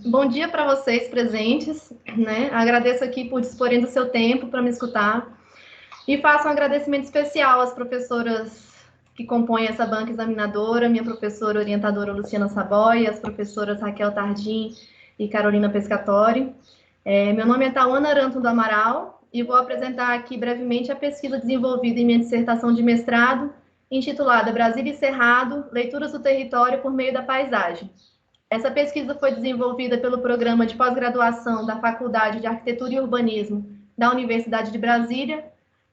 Bom dia para vocês presentes, né? Agradeço aqui por disporem do seu tempo para me escutar e faço um agradecimento especial às professoras que compõem essa banca examinadora, minha professora orientadora Luciana Saboia, as professoras Raquel Tardim e Carolina Pescatori. Meu nome é Tauana Aranto do Amaral e vou apresentar aqui brevemente a pesquisa desenvolvida em minha dissertação de mestrado, intitulada Brasília e Cerrado, Leituras do Território por Meio da Paisagem. Essa pesquisa foi desenvolvida pelo programa de pós-graduação da Faculdade de Arquitetura e Urbanismo da Universidade de Brasília,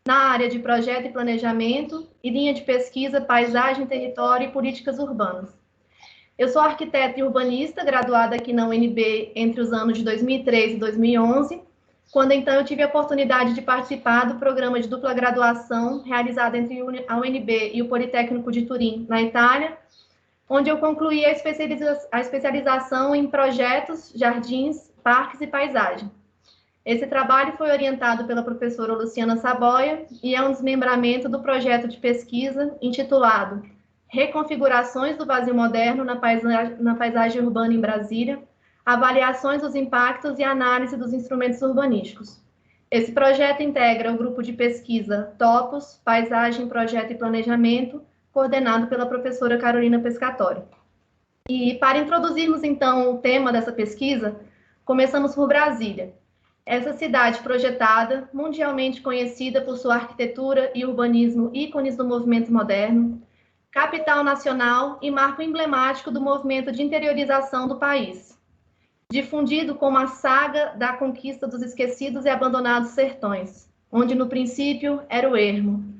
na área de projeto e planejamento e linha de pesquisa Paisagem, Território e Políticas Urbanas. Eu sou arquiteta e urbanista, graduada aqui na UNB entre os anos de 2003 e 2011, quando então eu tive a oportunidade de participar do programa de dupla graduação realizado entre a UNB e o Politécnico de Turim, na Itália, onde eu concluí a especialização em projetos, jardins, parques e paisagem. Esse trabalho foi orientado pela professora Luciana Saboia e é um desmembramento do projeto de pesquisa intitulado Reconfigurações do Vazio Moderno na paisagem urbana em Brasília, avaliações dos impactos e análise dos instrumentos urbanísticos. Esse projeto integra o grupo de pesquisa Topos, Paisagem, Projeto e Planejamento, coordenado pela professora Carolina Pescatori. E para introduzirmos, então, o tema dessa pesquisa, começamos por Brasília. Essa cidade projetada, mundialmente conhecida por sua arquitetura e urbanismo ícones do movimento moderno, capital nacional e marco emblemático do movimento de interiorização do país, difundido como a saga da conquista dos esquecidos e abandonados sertões, onde no princípio era o ermo.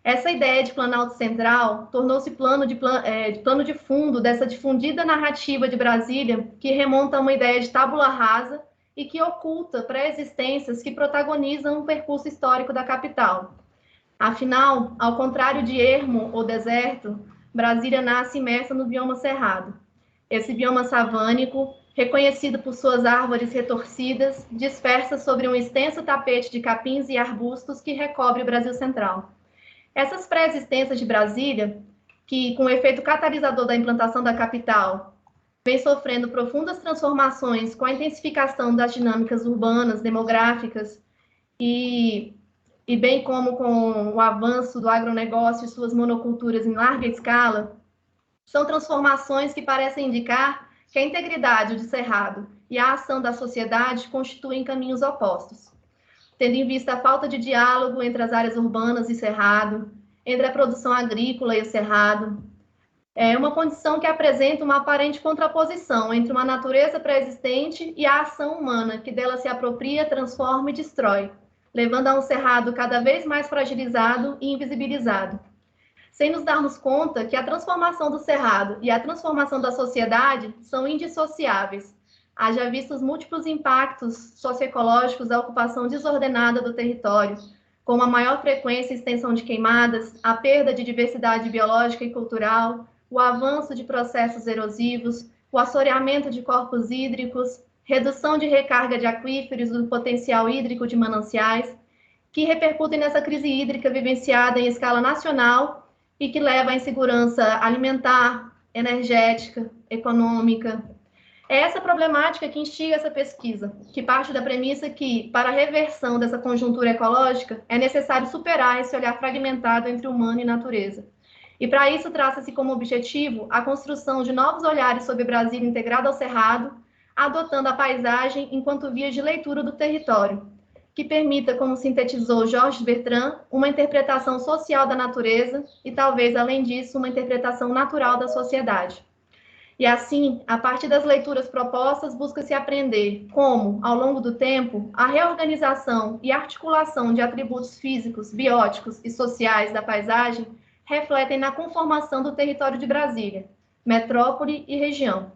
Essa ideia de Planalto Central tornou-se plano de fundo dessa difundida narrativa de Brasília, que remonta a uma ideia de tábula rasa e que oculta pré-existências que protagonizam o percurso histórico da capital. Afinal, ao contrário de ermo ou deserto, Brasília nasce imersa no bioma cerrado. Esse bioma savânico, reconhecido por suas árvores retorcidas, dispersas sobre um extenso tapete de capins e arbustos que recobre o Brasil Central. Essas pré-existências de Brasília, que, com o efeito catalisador da implantação da capital, vem sofrendo profundas transformações com a intensificação das dinâmicas urbanas, demográficas e bem como com o avanço do agronegócio e suas monoculturas em larga escala, são transformações que parecem indicar que a integridade do cerrado e a ação da sociedade constituem caminhos opostos, tendo em vista a falta de diálogo entre as áreas urbanas e cerrado, entre a produção agrícola e o cerrado. É uma condição que apresenta uma aparente contraposição entre uma natureza pré-existente e a ação humana, que dela se apropria, transforma e destrói, levando a um cerrado cada vez mais fragilizado e invisibilizado. Sem nos darmos conta que a transformação do cerrado e a transformação da sociedade são indissociáveis, haja visto os múltiplos impactos socioecológicos da ocupação desordenada do território, como a maior frequência e extensão de queimadas, a perda de diversidade biológica e cultural, o avanço de processos erosivos, o assoreamento de corpos hídricos, redução de recarga de aquíferos do potencial hídrico de mananciais, que repercutem nessa crise hídrica vivenciada em escala nacional e que leva à insegurança alimentar, energética, econômica. É essa problemática que instiga essa pesquisa, que parte da premissa que, para a reversão dessa conjuntura ecológica, é necessário superar esse olhar fragmentado entre humano e natureza. E para isso traça-se como objetivo a construção de novos olhares sobre Brasília integrada ao Cerrado, adotando a paisagem enquanto via de leitura do território, que permita, como sintetizou Georges Bertrand, uma interpretação social da natureza e, talvez, além disso, uma interpretação natural da sociedade. E assim, a partir das leituras propostas, busca-se aprender como, ao longo do tempo, a reorganização e articulação de atributos físicos, bióticos e sociais da paisagem refletem na conformação do território de Brasília, metrópole e região.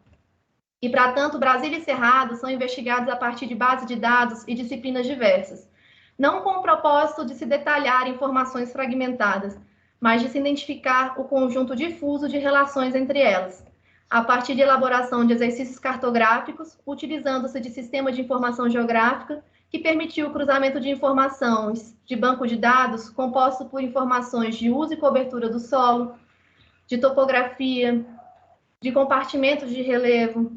E, para tanto, Brasília e Cerrado são investigados a partir de base de dados e disciplinas diversas, não com o propósito de se detalhar informações fragmentadas, mas de se identificar o conjunto difuso de relações entre elas, a partir de elaboração de exercícios cartográficos, utilizando-se de sistema de informação geográfica, que permitiu o cruzamento de informações de banco de dados composto por informações de uso e cobertura do solo, de topografia, de compartimentos de relevo,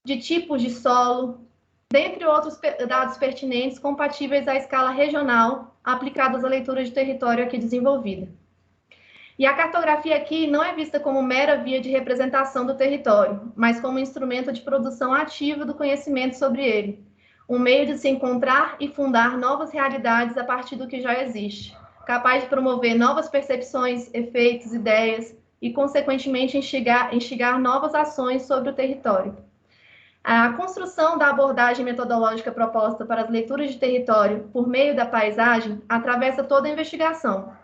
de tipos de solo, dentre outros dados pertinentes compatíveis à escala regional aplicados à leitura de território aqui desenvolvida. E a cartografia aqui não é vista como mera via de representação do território, mas como instrumento de produção ativa do conhecimento sobre ele, um meio de se encontrar e fundar novas realidades a partir do que já existe, capaz de promover novas percepções, efeitos, ideias e, consequentemente, instigar novas ações sobre o território. A construção da abordagem metodológica proposta para as leituras de território por meio da paisagem atravessa toda a investigação.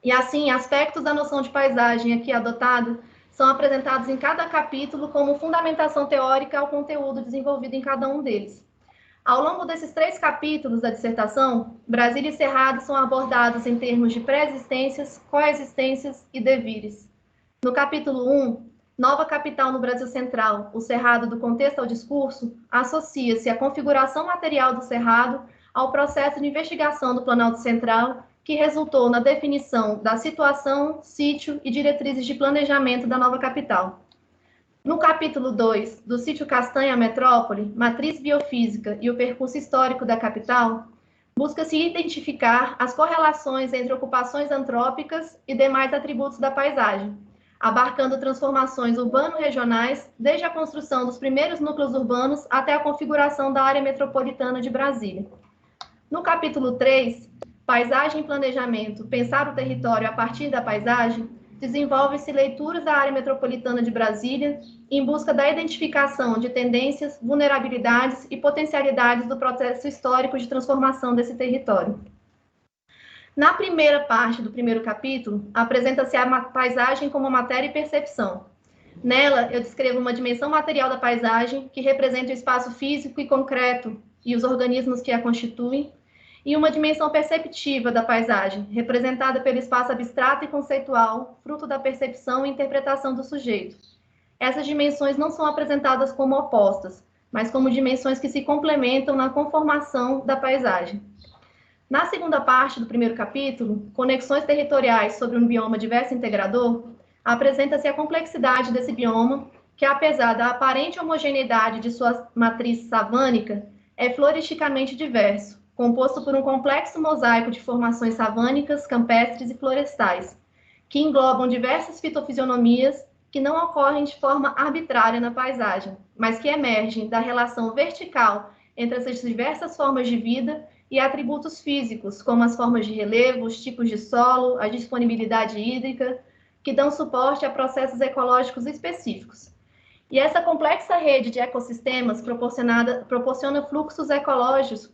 E assim, aspectos da noção de paisagem aqui adotada são apresentados em cada capítulo como fundamentação teórica ao conteúdo desenvolvido em cada um deles. Ao longo desses 3 capítulos da dissertação, Brasília e Cerrado são abordados em termos de pré-existências, coexistências e devires. No capítulo 1, Nova Capital no Brasil Central, o Cerrado do contexto ao discurso, associa-se a configuração material do Cerrado ao processo de investigação do Planalto Central, que resultou na definição da situação, sítio e diretrizes de planejamento da nova capital. No capítulo 2, do sítio Castanha à Metrópole, Matriz Biofísica e o percurso histórico da capital, busca-se identificar as correlações entre ocupações antrópicas e demais atributos da paisagem, abarcando transformações urbano-regionais, desde a construção dos primeiros núcleos urbanos até a configuração da área metropolitana de Brasília. No capítulo 3, Paisagem e Planejamento, Pensar o Território a partir da paisagem, desenvolve-se leituras da área metropolitana de Brasília em busca da identificação de tendências, vulnerabilidades e potencialidades do processo histórico de transformação desse território. Na primeira parte do primeiro capítulo, apresenta-se a paisagem como matéria e percepção. Nela, eu descrevo uma dimensão material da paisagem, que representa o espaço físico e concreto e os organismos que a constituem, e uma dimensão perceptiva da paisagem, representada pelo espaço abstrato e conceitual, fruto da percepção e interpretação do sujeito. Essas dimensões não são apresentadas como opostas, mas como dimensões que se complementam na conformação da paisagem. Na segunda parte do primeiro capítulo, Conexões Territoriais sobre um Bioma Diverso e Integrador, apresenta-se a complexidade desse bioma, que apesar da aparente homogeneidade de sua matriz savânica, é floristicamente diverso, composto por um complexo mosaico de formações savânicas, campestres e florestais, que englobam diversas fitofisionomias que não ocorrem de forma arbitrária na paisagem, mas que emergem da relação vertical entre essas diversas formas de vida e atributos físicos, como as formas de relevo, os tipos de solo, a disponibilidade hídrica, que dão suporte a processos ecológicos específicos. E essa complexa rede de ecossistemas proporciona fluxos ecológicos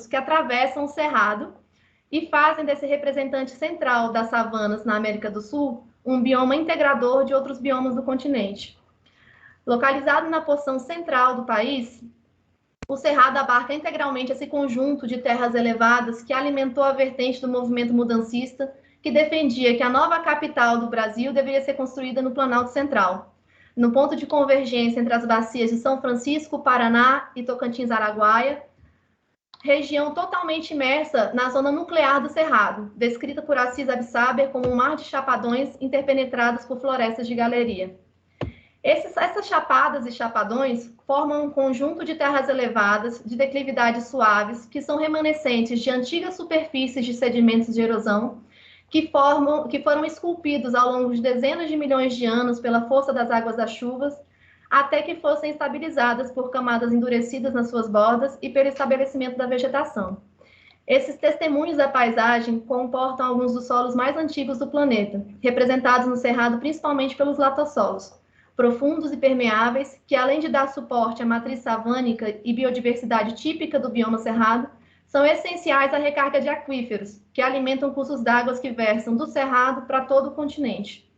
que atravessam o cerrado e fazem desse representante central das savanas na América do Sul um bioma integrador de outros biomas do continente. Localizado na porção central do país, o Cerrado abarca integralmente esse conjunto de terras elevadas que alimentou a vertente do movimento mudancista, que defendia que a nova capital do Brasil deveria ser construída no Planalto Central, no ponto de convergência entre as bacias de São Francisco, Paraná e Tocantins-Araguaia, região totalmente imersa na zona nuclear do Cerrado, descrita por Assis Absaber como um mar de chapadões interpenetrados por florestas de galeria. Essas chapadas e chapadões formam um conjunto de terras elevadas, de declividades suaves, que são remanescentes de antigas superfícies de sedimentos de erosão, que foram esculpidos ao longo de dezenas de milhões de anos pela força das águas das chuvas, até que fossem estabilizadas por camadas endurecidas nas suas bordas e pelo estabelecimento da vegetação. Esses testemunhos da paisagem comportam alguns dos solos mais antigos do planeta, representados no Cerrado principalmente pelos latossolos, profundos e permeáveis, que além de dar suporte à matriz savânica e biodiversidade típica do bioma cerrado, são essenciais à recarga de aquíferos, que alimentam cursos d'água que versam do cerrado para todo o continente.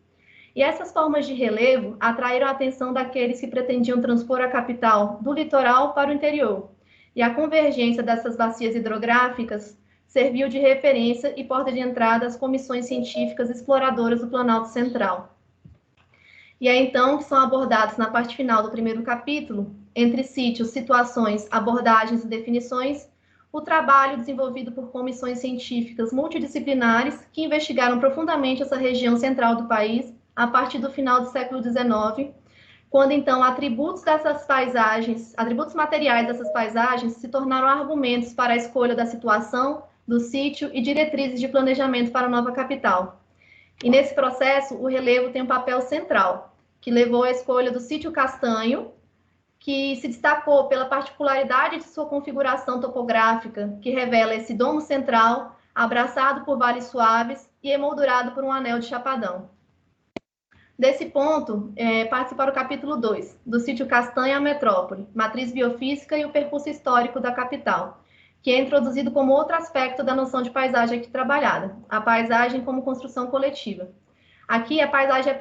E essas formas de relevo atraíram a atenção daqueles que pretendiam transpor a capital do litoral para o interior, e a convergência dessas bacias hidrográficas serviu de referência e porta de entrada às comissões científicas exploradoras do Planalto Central. E é então que são abordados na parte final do primeiro capítulo, entre sítios, situações, abordagens e definições, o trabalho desenvolvido por comissões científicas multidisciplinares que investigaram profundamente essa região central do país a partir do final do século XIX, quando então atributos dessas paisagens, atributos materiais dessas paisagens se tornaram argumentos para a escolha da situação, do sítio e diretrizes de planejamento para a nova capital. E nesse processo, o relevo tem um papel central, que levou à escolha do sítio Castanho, que se destacou pela particularidade de sua configuração topográfica, que revela esse domo central, abraçado por vales suaves e emoldurado por um anel de chapadão. Desse ponto, participaram o capítulo 2, do sítio Castanha à Metrópole, matriz biofísica e o percurso histórico da capital, que é introduzido como outro aspecto da noção de paisagem aqui trabalhada, a paisagem como construção coletiva. Aqui, a paisagem é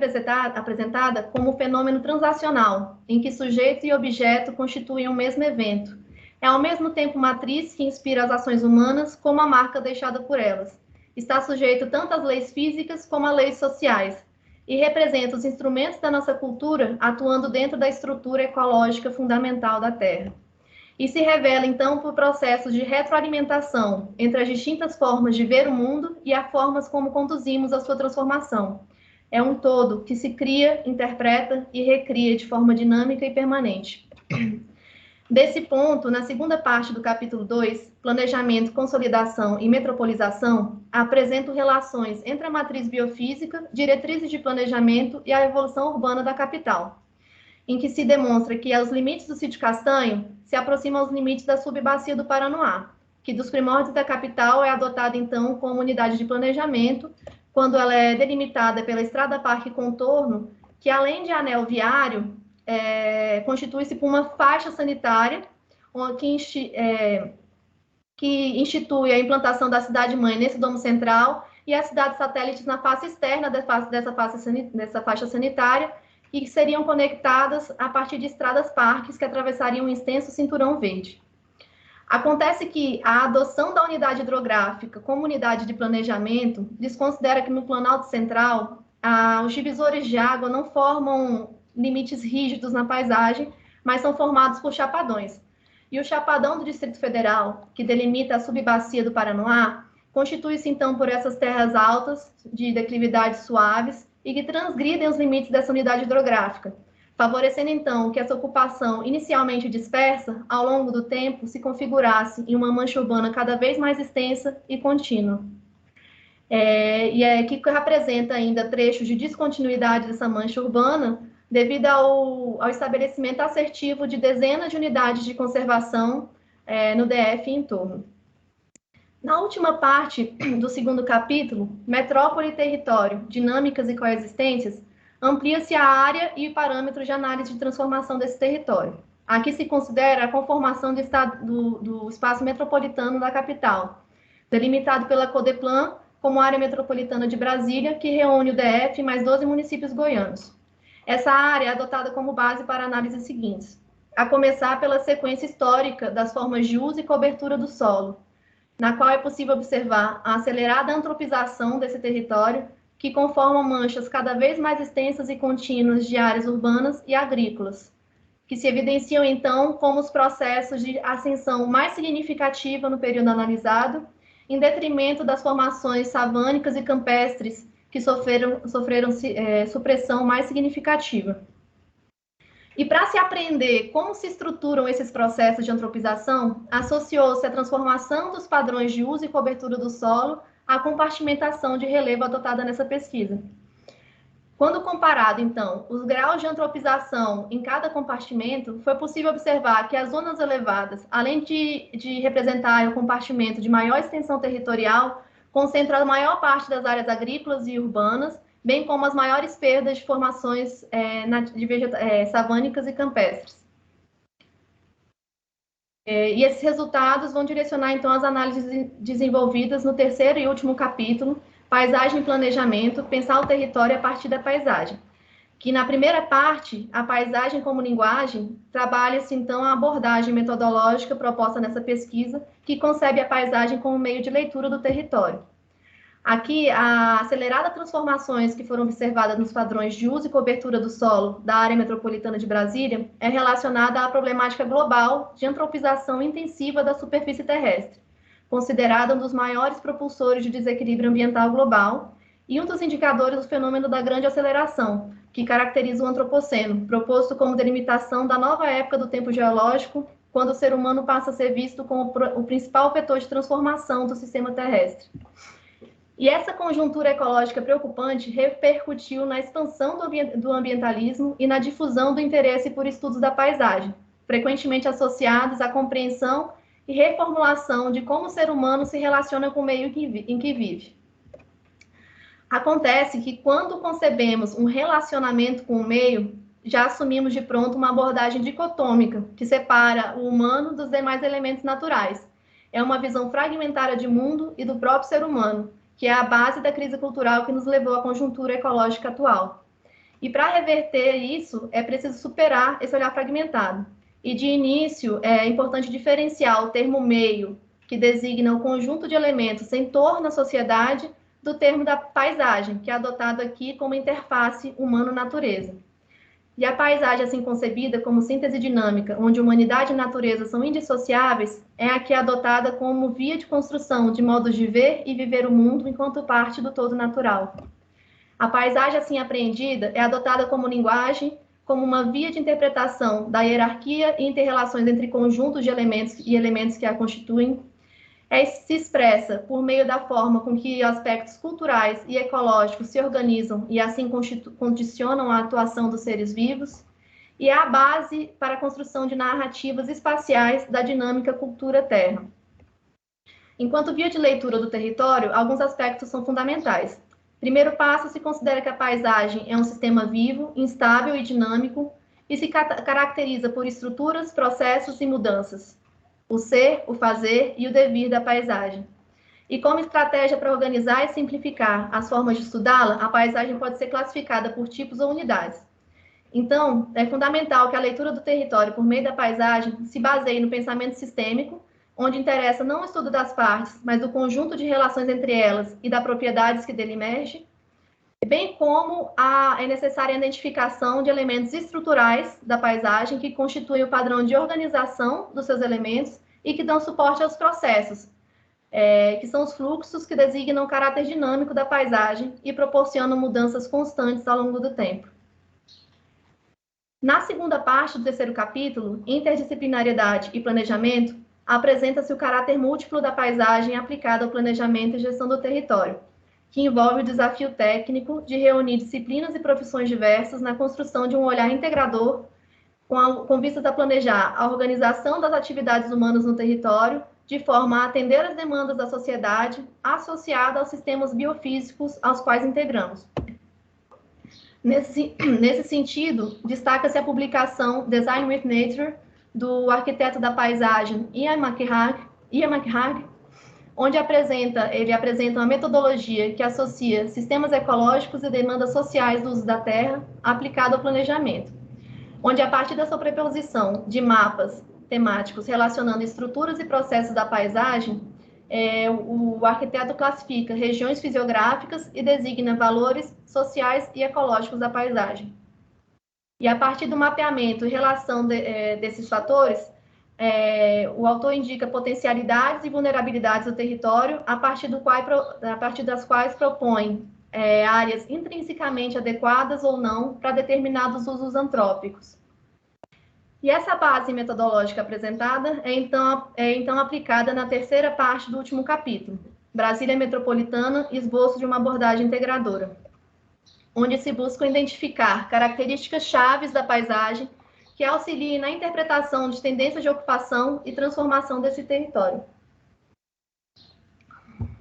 apresentada como fenômeno transacional, em que sujeito e objeto constituem o mesmo evento. É ao mesmo tempo matriz que inspira as ações humanas, como a marca deixada por elas. Está sujeito tanto às leis físicas como às leis sociais, e representa os instrumentos da nossa cultura atuando dentro da estrutura ecológica fundamental da Terra. E se revela, então, por processos de retroalimentação entre as distintas formas de ver o mundo e as formas como conduzimos a sua transformação. É um todo que se cria, interpreta e recria de forma dinâmica e permanente. Desse ponto, na segunda parte do capítulo 2, Planejamento, Consolidação e Metropolização, apresento relações entre a matriz biofísica, diretrizes de planejamento e a evolução urbana da capital, em que se demonstra que os limites do sítio Castanho se aproximam aos limites da subbacia do Paranoá, que dos primórdios da capital é adotada, então, como unidade de planejamento, quando ela é delimitada pela Estrada Parque Contorno, que além de anel viário, constitui-se por uma faixa sanitária que institui a implantação da cidade-mãe nesse domo central e as cidades satélites na face externa dessa faixa sanitária e que seriam conectadas a partir de estradas-parques que atravessariam um extenso cinturão verde. Acontece que a adoção da unidade hidrográfica como unidade de planejamento desconsidera que no Planalto Central os divisores de água não formam limites rígidos na paisagem, mas são formados por chapadões. E o chapadão do Distrito Federal, que delimita a subbacia do Paranoá, constitui-se então por essas terras altas, de declividades suaves, e que transgridem os limites dessa unidade hidrográfica, favorecendo então que essa ocupação inicialmente dispersa, ao longo do tempo, se configurasse em uma mancha urbana cada vez mais extensa e contínua. Que representa ainda trechos de descontinuidade dessa mancha urbana, devido ao estabelecimento assertivo de dezenas de unidades de conservação no DF e em torno. Na última parte do segundo capítulo, Metrópole e Território, Dinâmicas e Coexistências, amplia-se a área e parâmetros de análise de transformação desse território. Aqui se considera a conformação do espaço metropolitano da capital, delimitado pela Codeplan como área metropolitana de Brasília, que reúne o DF e mais 12 municípios goianos. Essa área é adotada como base para análises seguintes, a começar pela sequência histórica das formas de uso e cobertura do solo, na qual é possível observar a acelerada antropização desse território, que conforma manchas cada vez mais extensas e contínuas de áreas urbanas e agrícolas, que se evidenciam, então, como os processos de ascensão mais significativa no período analisado, em detrimento das formações savânicas e campestres, que sofreram supressão mais significativa. E para se aprender como se estruturam esses processos de antropização, associou-se a transformação dos padrões de uso e cobertura do solo à compartimentação de relevo adotada nessa pesquisa. Quando comparado, então, os graus de antropização em cada compartimento, foi possível observar que as zonas elevadas, além de representar o compartimento de maior extensão territorial, concentram a maior parte das áreas agrícolas e urbanas, bem como as maiores perdas de formações savânicas e campestres. E esses resultados vão direcionar, então, as análises desenvolvidas no terceiro e último capítulo, Paisagem e Planejamento, pensar o território a partir da paisagem. Que na primeira parte, a paisagem como linguagem, trabalha-se, então, a abordagem metodológica proposta nessa pesquisa, que concebe a paisagem como meio de leitura do território. Aqui, as aceleradas transformações que foram observadas nos padrões de uso e cobertura do solo da área metropolitana de Brasília é relacionada à problemática global de antropização intensiva da superfície terrestre, considerada um dos maiores propulsores de desequilíbrio ambiental global, e um dos indicadores do fenômeno da grande aceleração, que caracteriza o antropoceno, proposto como delimitação da nova época do tempo geológico, quando o ser humano passa a ser visto como o principal vetor de transformação do sistema terrestre. E essa conjuntura ecológica preocupante repercutiu na expansão do ambientalismo e na difusão do interesse por estudos da paisagem, frequentemente associados à compreensão e reformulação de como o ser humano se relaciona com o meio em que vive. Acontece que, quando concebemos um relacionamento com o meio, já assumimos de pronto uma abordagem dicotômica, que separa o humano dos demais elementos naturais. É uma visão fragmentária de mundo e do próprio ser humano, que é a base da crise cultural que nos levou à conjuntura ecológica atual. E para reverter isso, é preciso superar esse olhar fragmentado. E, de início, é importante diferenciar o termo meio, que designa o conjunto de elementos em torno da sociedade, do termo da paisagem, que é adotado aqui como interface humano-natureza. E a paisagem, assim concebida como síntese dinâmica, onde humanidade e natureza são indissociáveis, é a que é adotada como via de construção de modos de ver e viver o mundo enquanto parte do todo natural. A paisagem, assim apreendida, é adotada como linguagem, como uma via de interpretação da hierarquia e interrelações entre conjuntos de elementos e elementos que a constituem. Se expressa por meio da forma com que aspectos culturais e ecológicos se organizam e assim condicionam a atuação dos seres vivos, e é a base para a construção de narrativas espaciais da dinâmica cultura-terra. Enquanto via de leitura do território, alguns aspectos são fundamentais. Primeiro passo, se considera que a paisagem é um sistema vivo, instável e dinâmico, e se caracteriza por estruturas, processos e mudanças. O ser, o fazer e o devir da paisagem. E como estratégia para organizar e simplificar as formas de estudá-la, a paisagem pode ser classificada por tipos ou unidades. Então, é fundamental que a leitura do território por meio da paisagem se baseie no pensamento sistêmico, onde interessa não o estudo das partes, mas do conjunto de relações entre elas e das propriedades que dele emerge, bem como é necessária a identificação de elementos estruturais da paisagem que constituem o padrão de organização dos seus elementos e que dão suporte aos processos, que são os fluxos que designam o caráter dinâmico da paisagem e proporcionam mudanças constantes ao longo do tempo. Na segunda parte do terceiro capítulo, Interdisciplinariedade e Planejamento, apresenta-se o caráter múltiplo da paisagem aplicado ao planejamento e gestão do território, que envolve o desafio técnico de reunir disciplinas e profissões diversas na construção de um olhar integrador com vistas a planejar a organização das atividades humanas no território de forma a atender às demandas da sociedade associada aos sistemas biofísicos aos quais integramos. Nesse sentido, destaca-se a publicação Design with Nature, do arquiteto da paisagem Ian McHarg, onde ele apresenta uma metodologia que associa sistemas ecológicos e demandas sociais do uso da terra aplicado ao planejamento, onde, a partir da sobreposição de mapas temáticos relacionando estruturas e processos da paisagem, o arquiteto classifica regiões fisiográficas e designa valores sociais e ecológicos da paisagem. E, a partir do mapeamento e relação desses fatores, o autor indica potencialidades e vulnerabilidades do território, a partir das quais propõe áreas intrinsecamente adequadas ou não para determinados usos antrópicos. E essa base metodológica apresentada é então aplicada na terceira parte do último capítulo, Brasília Metropolitana, esboço de uma abordagem integradora, onde se busca identificar características chaves da paisagem que auxiliem na interpretação de tendências de ocupação e transformação desse território.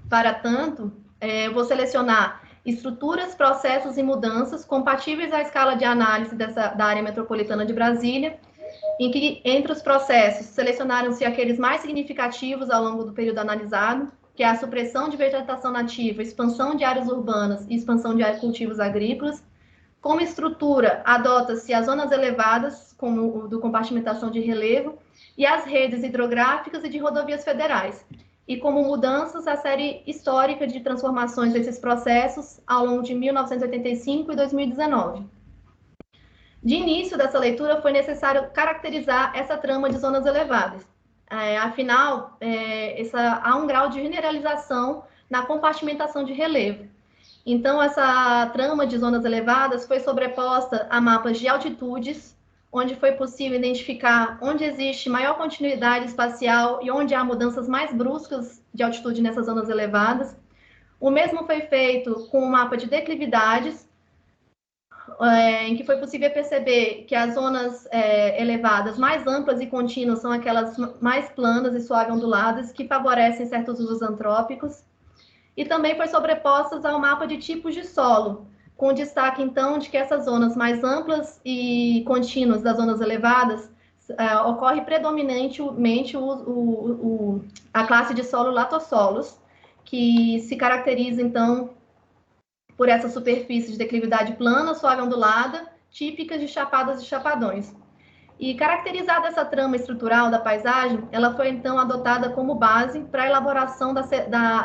Para tanto, eu vou selecionar estruturas, processos e mudanças compatíveis à escala de análise da área metropolitana de Brasília, em que, entre os processos, selecionaram-se aqueles mais significativos ao longo do período analisado, que é a supressão de vegetação nativa, expansão de áreas urbanas e expansão de cultivos agrícolas. Como estrutura, adota-se as zonas elevadas, como do compartimentação de relevo, e as redes hidrográficas e de rodovias federais. E como mudanças, a série histórica de transformações desses processos ao longo de 1985 e 2019. De início dessa leitura, foi necessário caracterizar essa trama de zonas elevadas. Afinal, há um grau de generalização na compartimentação de relevo. Então, essa trama de zonas elevadas foi sobreposta a mapas de altitudes, onde foi possível identificar onde existe maior continuidade espacial e onde há mudanças mais bruscas de altitude nessas zonas elevadas. O mesmo foi feito com o mapa de declividades, em que foi possível perceber que as zonas elevadas mais amplas e contínuas são aquelas mais planas e suave onduladas, que favorecem certos usos antrópicos. E também foi sobrepostas ao mapa de tipos de solo, com destaque, então, de que essas zonas mais amplas e contínuas das zonas elevadas ocorre predominantemente a classe de solo latossolos, que se caracteriza, então, por essa superfície de declividade plana, suave ondulada, típicas de chapadas e chapadões. E caracterizada essa trama estrutural da paisagem, ela foi então adotada como base para a elaboração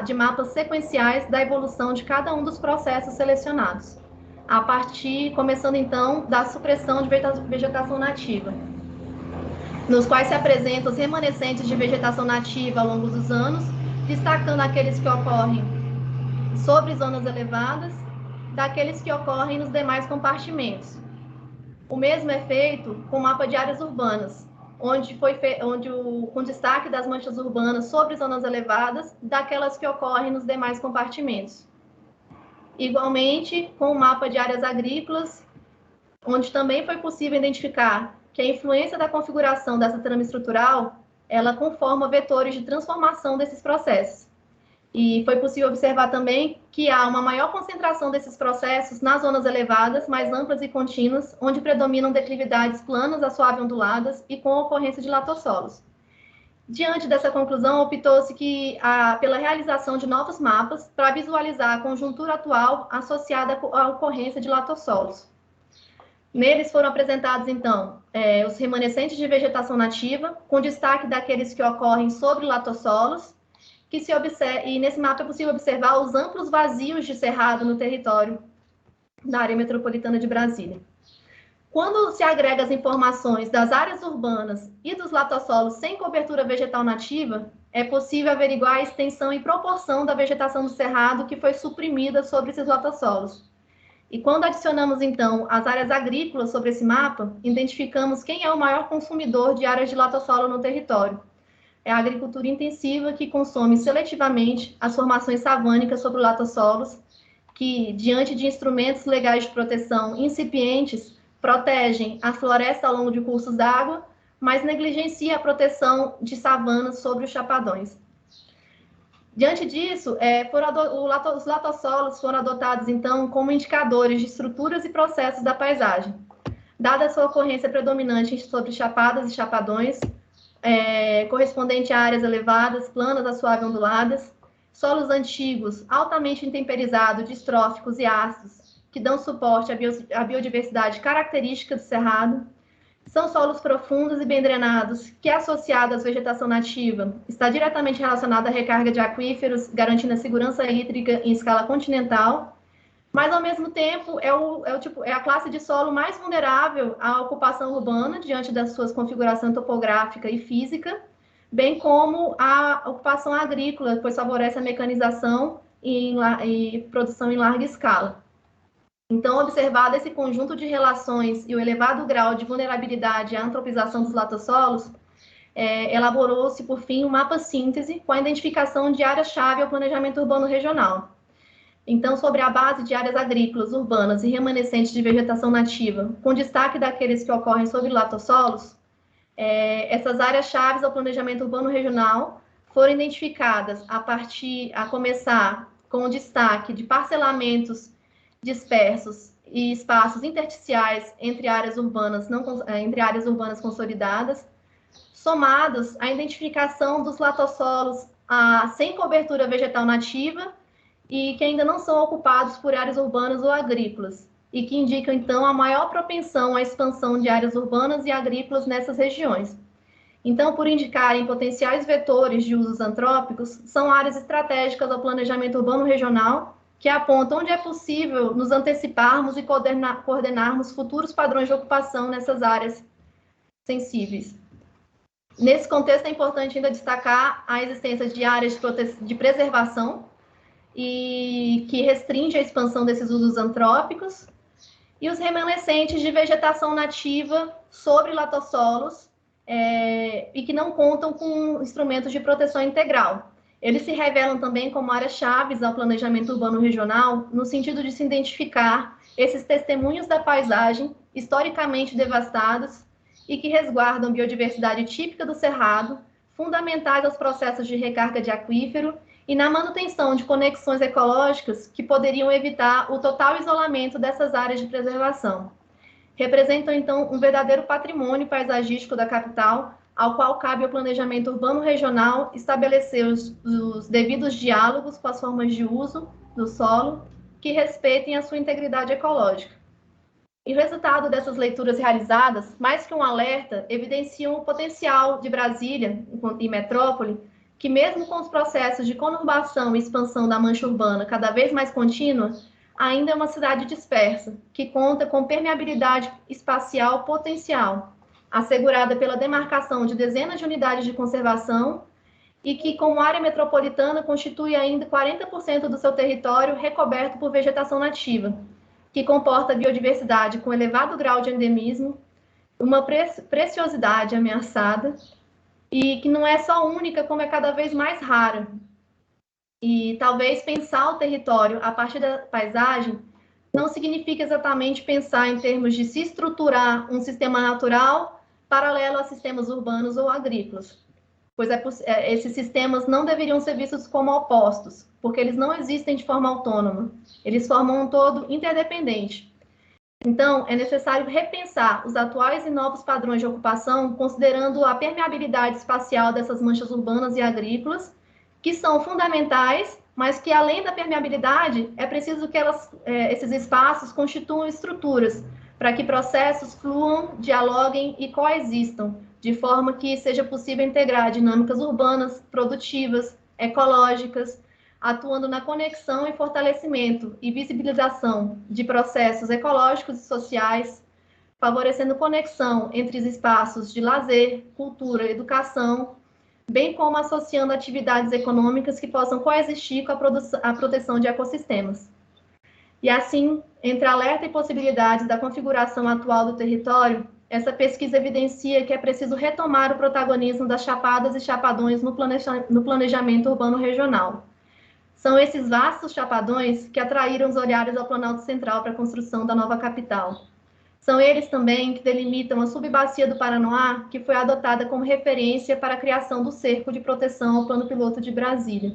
de mapas sequenciais da evolução de cada um dos processos selecionados, começando então da supressão de vegetação nativa, nos quais se apresentam os remanescentes de vegetação nativa ao longo dos anos, destacando aqueles que ocorrem sobre zonas elevadas, daqueles que ocorrem nos demais compartimentos. O mesmo é feito com o mapa de áreas urbanas, com destaque das manchas urbanas sobre zonas elevadas, daquelas que ocorrem nos demais compartimentos. Igualmente, com o mapa de áreas agrícolas, onde também foi possível identificar que a influência da configuração dessa trama estrutural, ela conforma vetores de transformação desses processos. E foi possível observar também que há uma maior concentração desses processos nas zonas elevadas, mais amplas e contínuas, onde predominam declividades planas a suave onduladas e com ocorrência de latossolos. Diante dessa conclusão, optou-se pela realização de novos mapas para visualizar a conjuntura atual associada à ocorrência de latossolos. Neles foram apresentados, então, os remanescentes de vegetação nativa, com destaque daqueles que ocorrem sobre latossolos, e nesse mapa é possível observar os amplos vazios de cerrado no território da área metropolitana de Brasília. Quando se agrega as informações das áreas urbanas e dos latossolos sem cobertura vegetal nativa, é possível averiguar a extensão e proporção da vegetação do cerrado que foi suprimida sobre esses latossolos. E quando adicionamos, então, as áreas agrícolas sobre esse mapa, identificamos quem é o maior consumidor de áreas de latossolo no território. É a agricultura intensiva que consome seletivamente as formações savânicas sobre latossolos, que, diante de instrumentos legais de proteção incipientes, protegem a floresta ao longo de cursos d'água, mas negligencia a proteção de savanas sobre os chapadões. Diante disso, os latossolos foram adotados, então, como indicadores de estruturas e processos da paisagem. Dada a sua ocorrência predominante sobre chapadas e chapadões, correspondente a áreas elevadas, planas a suave onduladas, solos antigos, altamente intemperizados, distróficos e ácidos, que dão suporte à biodiversidade característica do cerrado. São solos profundos e bem drenados, que, associado à vegetação nativa, está diretamente relacionado à recarga de aquíferos, garantindo a segurança hídrica em escala continental, mas, ao mesmo tempo, é a classe de solo mais vulnerável à ocupação urbana, diante da sua configuração topográfica e física, bem como a ocupação agrícola, pois favorece a mecanização e produção em larga escala. Então, observado esse conjunto de relações e o elevado grau de vulnerabilidade à antropização dos latossolos, elaborou-se, por fim, um mapa síntese com a identificação de áreas-chave ao planejamento urbano regional. Então, sobre a base de áreas agrícolas, urbanas e remanescentes de vegetação nativa, com destaque daqueles que ocorrem sobre latossolos, essas áreas-chave ao planejamento urbano regional foram identificadas a começar com o destaque de parcelamentos dispersos e espaços intersticiais entre áreas urbanas consolidadas, somados à identificação dos latossolos sem cobertura vegetal nativa e que ainda não são ocupados por áreas urbanas ou agrícolas, e que indicam, então, a maior propensão à expansão de áreas urbanas e agrícolas nessas regiões. Então, por indicarem potenciais vetores de usos antrópicos, são áreas estratégicas ao planejamento urbano regional, que apontam onde é possível nos anteciparmos e coordenarmos futuros padrões de ocupação nessas áreas sensíveis. Nesse contexto, é importante ainda destacar a existência de áreas de preservação e que restringe a expansão desses usos antrópicos, e os remanescentes de vegetação nativa sobre latossolos e que não contam com instrumentos de proteção integral. Eles se revelam também como áreas chaves ao planejamento urbano regional, no sentido de se identificar esses testemunhos da paisagem historicamente devastados e que resguardam biodiversidade típica do cerrado, fundamentais aos processos de recarga de aquífero e na manutenção de conexões ecológicas que poderiam evitar o total isolamento dessas áreas de preservação. Representam, então, um verdadeiro patrimônio paisagístico da capital, ao qual cabe ao planejamento urbano regional estabelecer os devidos diálogos com as formas de uso do solo que respeitem a sua integridade ecológica. E o resultado dessas leituras realizadas, mais que um alerta, evidenciam o potencial de Brasília, em metrópole, que mesmo com os processos de conurbação e expansão da mancha urbana cada vez mais contínua, ainda é uma cidade dispersa, que conta com permeabilidade espacial potencial, assegurada pela demarcação de dezenas de unidades de conservação e que, como área metropolitana, constitui ainda 40% do seu território recoberto por vegetação nativa, que comporta biodiversidade com elevado grau de endemismo, uma preciosidade ameaçada, e que não é só única, como é cada vez mais rara. E talvez pensar o território a partir da paisagem não significa exatamente pensar em termos de se estruturar um sistema natural paralelo a sistemas urbanos ou agrícolas, pois esses sistemas não deveriam ser vistos como opostos, porque eles não existem de forma autônoma, eles formam um todo interdependente. Então, é necessário repensar os atuais e novos padrões de ocupação, considerando a permeabilidade espacial dessas manchas urbanas e agrícolas, que são fundamentais, mas que, além da permeabilidade, é preciso que esses espaços constituam estruturas para que processos fluam, dialoguem e coexistam, de forma que seja possível integrar dinâmicas urbanas, produtivas, ecológicas, atuando na conexão e fortalecimento e visibilização de processos ecológicos e sociais, favorecendo conexão entre os espaços de lazer, cultura, educação, bem como associando atividades econômicas que possam coexistir com a proteção de ecossistemas. E assim, entre alerta e possibilidades da configuração atual do território, essa pesquisa evidencia que é preciso retomar o protagonismo das chapadas e chapadões no planejamento urbano regional. São esses vastos chapadões que atraíram os olhares ao Planalto Central para a construção da nova capital. São eles também que delimitam a subbacia do Paranoá, que foi adotada como referência para a criação do cerco de proteção ao Plano Piloto de Brasília.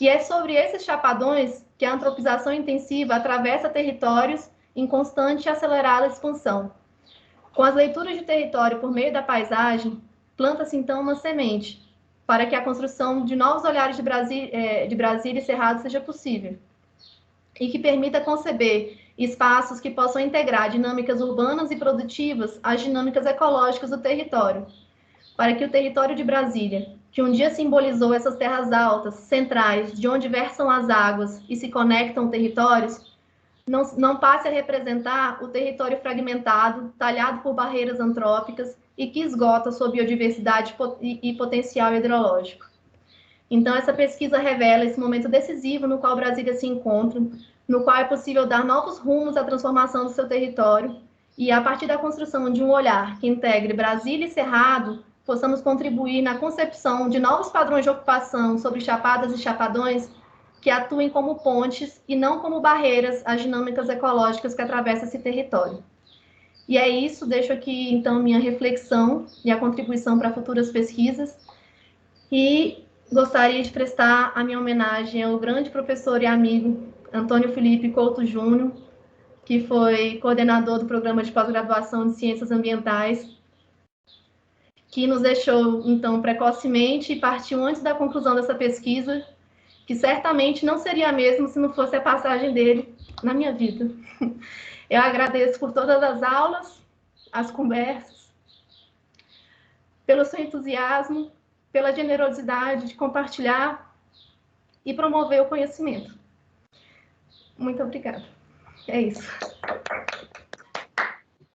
E é sobre esses chapadões que a antropização intensiva atravessa territórios em constante e acelerada expansão. Com as leituras de território por meio da paisagem, planta-se então uma semente, para que a construção de novos olhares de Brasília e Cerrado seja possível, e que permita conceber espaços que possam integrar dinâmicas urbanas e produtivas às dinâmicas ecológicas do território, para que o território de Brasília, que um dia simbolizou essas terras altas, centrais, de onde versam as águas e se conectam territórios, não passe a representar o território fragmentado, talhado por barreiras antrópicas, e que esgota sua biodiversidade e potencial hidrológico. Então, essa pesquisa revela esse momento decisivo no qual Brasília se encontra, no qual é possível dar novos rumos à transformação do seu território, e a partir da construção de um olhar que integre Brasília e Cerrado, possamos contribuir na concepção de novos padrões de ocupação sobre chapadas e chapadões que atuem como pontes e não como barreiras às dinâmicas ecológicas que atravessam esse território. E é isso, deixo aqui, então, minha reflexão e a contribuição para futuras pesquisas. E gostaria de prestar a minha homenagem ao grande professor e amigo Antônio Felipe Couto Júnior, que foi coordenador do programa de pós-graduação de Ciências Ambientais, que nos deixou, então, precocemente e partiu antes da conclusão dessa pesquisa, que certamente não seria a mesma se não fosse a passagem dele na minha vida. Eu agradeço por todas as aulas, as conversas, pelo seu entusiasmo, pela generosidade de compartilhar e promover o conhecimento. Muito obrigada. É isso.